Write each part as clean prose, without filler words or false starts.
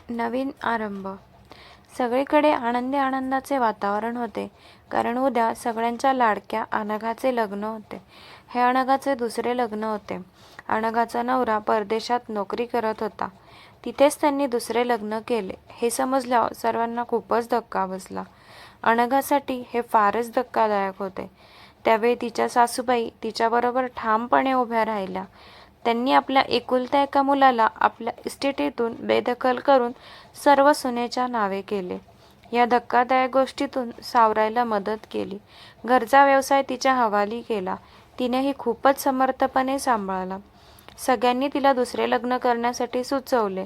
नवीन आरंभ. सगळीकडे आनंदी आनंदाचे वातावरण होते, कारण उद्या सगळ्यांच्या लाडक्या अनघाचे लग्न होते. हे अनघाचे दुसरे लग्न होते. अनघाचा नवरा परदेशात नोकरी करत होता. तिथेच त्यांनी दुसरे लग्न केले. हे समजल्यावर सर्वांना खूपच धक्का बसला. अनघासाठी हे फारच धक्कादायक होते. त्यावेळी तिच्या सासूबाई तिच्याबरोबर ठामपणे उभ्या राहिल्या. त्यांनी आपल्या एकुलत्या एका मुलाला आपल्या इस्टेटीतून बेदखल करून सर्व सुनेच्या नावे केले. या धक्कादायक गोष्टीतून सावरायला मदत केली. घरचा व्यवसाय तिच्या हवाली केला. तिनेही खूपच समर्थपणे सांभाळला. सगळ्यांनी तिला दुसरे लग्न करण्यासाठी सुचवले,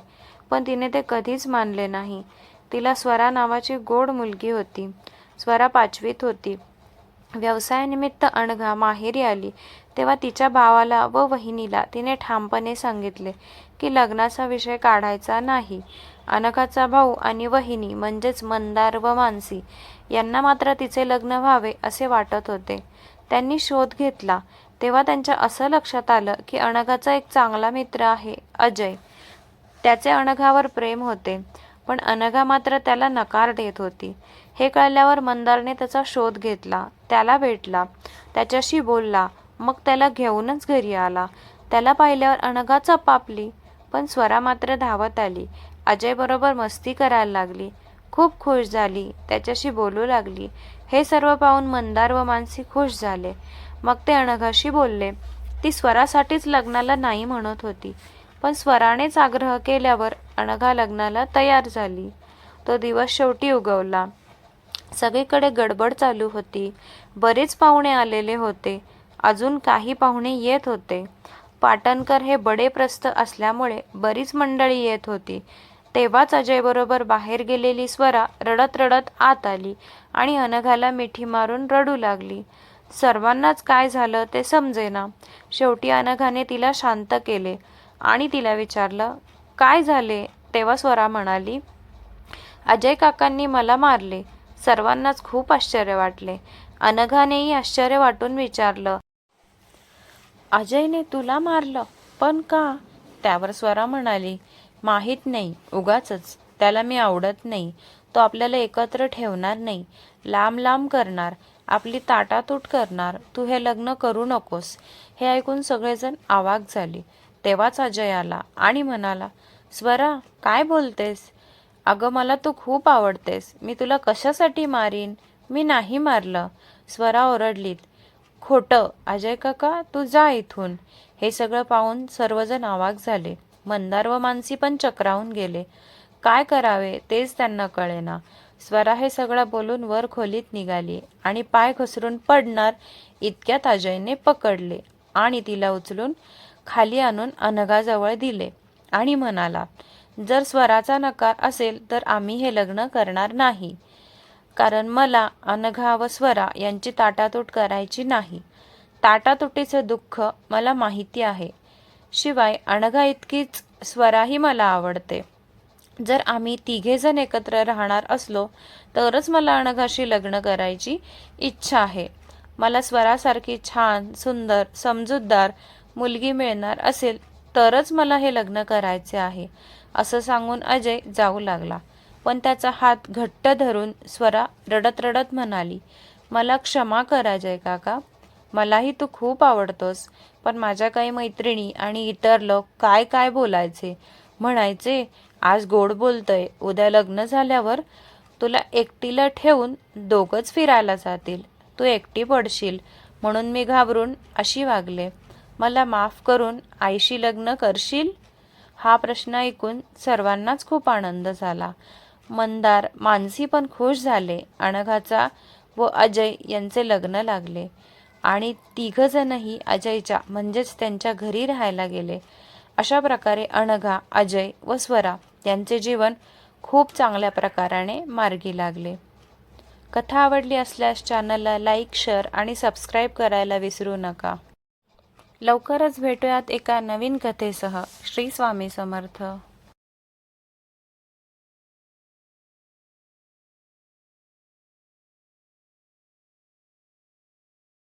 पण तिने ते कधीच मानले नाही. तिला स्वरा नावाची गोड मुलगी होती. स्वरा 5वीत होती. व्यवसायानिमित्त अनघा माहेरी आली तेव्हा तिच्या भावाला व वहिनीला तिने ठामपणे सांगितले की लग्नाचा विषय काढायचा नाही. अनघाचा भाऊ आणि वहिनी म्हणजेच मंदार व मानसी यांना मात्र तिचे लग्न व्हावे असे वाटत होते. त्यांनी शोध घेतला तेव्हा त्यांच्या असं लक्षात आलं की अनघाचा एक चांगला मित्र आहे, अजय. त्याचे अनघावर प्रेम होते, पण अनघा मात्र त्याला नकार देत होती. हे कळल्यावर मंदारने त्याचा शोध घेतला, त्याला भेटला, त्याच्याशी बोलला, मग त्याला घेऊनच घरी आला. त्याला पाहिल्यावर अनघा चपापली, पण स्वरा मात्र धावत आली. अजय बरोबर मस्ती करायला लागली. खूप खुश झाली, त्याच्याशी बोलू लागली. हे सर्व पाहून मंदार व मानसी खुश झाले. मग ते अनघाशी बोलले. ती स्वरासाठीच लग्नाला नाही म्हणत होती, पण स्वरानेच आग्रह केल्यावर अनघा लग्नाला तयार झाली. तो दिवस शेवटी उगवला. सगळीकडे गडबड चालू होती. बरेच पाहुणे आलेले होते. अजून काही पाहुणे येत होते. पाटणकर हे बडे प्रस्थ असल्यामुळे बरीच मंडळी येत होती. तेव्हाच अजयबरोबर बाहेर गेलेली स्वरा रडत रडत आत आली आणि अनघाला मिठी मारून रडू लागली. सर्वांनाच काय झालं ते समजेना. शेवटी अनघाने तिला शांत केले आणि तिला विचारलं, काय झाले? तेव्हा स्वरा म्हणाली, अजय काकांनी मला मारले. सर्वांनाच खूप आश्चर्य वाटले. अनघानेही आश्चर्य वाटून विचारलं, अजयने तुला मारलं? पण का? त्यावर स्वरा म्हणाली, माहीत नाही, उगाचच. त्याला मी आवडत नाही. तो आपल्याला एकत्र ठेवणार नाही, लांब लांब करणार, आपली ताटातूट करणार. तू हे लग्न करू नकोस. हे ऐकून सगळेजण अवाक झाले. तेव्हाच अजय आला आणि म्हणाला, स्वरा, काय बोलतेस? अगं, मला तू खूप आवडतेस. मी तुला कशासाठी मारीन? मी नाही मारलं. स्वरा ओरडलीत. खोटं. अजय काका, तू जा इथून. हे सगळं पाहून सर्वजण अवाक झाले. मंदार व मानसी पण चक्रावून गेले. काय करावे तेच त्यांना कळेना. स्वरा हे सगळं बोलून वर खोलीत निघाली आणि पाय घसरून पडणार इतक्यात अजयने पकडले आणि तिला उचलून खाली आणून अनघाजवळ दिले आणि म्हणाला, जर स्वराचा नकार असेल तर आम्ही हे लग्न करणार नाही, कारण मला अनघा व स्वरा यांची ताटातूट करायची नाही. ताटातुटीचे दुःख मला माहिती आहे. शिवाय अनघा इतकीच स्वराही मला आवडते. जर आम्ही तिघेजण एकत्र राहणार असलो तरच मला अनघाशी लग्न करायची इच्छा आहे. मला स्वरासारखी छान, सुंदर, समजूतदार मुलगी मिळणार असेल तरच मला हे लग्न करायचे आहे, असं सांगून अजय जाऊ लागला. पण त्याचा हात घट्ट धरून स्वरा रडत रडत म्हणाली, मला क्षमा कर अजय काका. मलाही तू खूप आवडतोस, पण माझ्या काही मैत्रिणी आणि इतर लोक काय काय बोलायचे. म्हणायचे, आज गोड बोलतोय, उद्या लग्न झाल्यावर तुला एकटीला ठेवून दोघंच फिरायला जातील. तू एकटी पडशील, म्हणून मी घाबरून अशी वागले. मला माफ करून आईशी लग्न करशील? हा प्रश्न ऐकून सर्वांनाच खूप आनंद झाला. मंदार, मानसी पण खुश झाले. अनघाचा व अजय यांचे लग्न लागले आणि तिघजणही अजयच्या म्हणजेच त्यांच्या घरी राहायला गेले. अशा प्रकारे अनघा, अजय व स्वरा यांचे जीवन खूप चांगल्या प्रकाराने मार्गी लागले. कथा आवडली असल्यास चॅनलला लाईक, शेअर आणि सबस्क्राईब करायला विसरू नका. लवकरच भेटूयात एका नवीन कथेसह. श्री स्वामी समर्थ.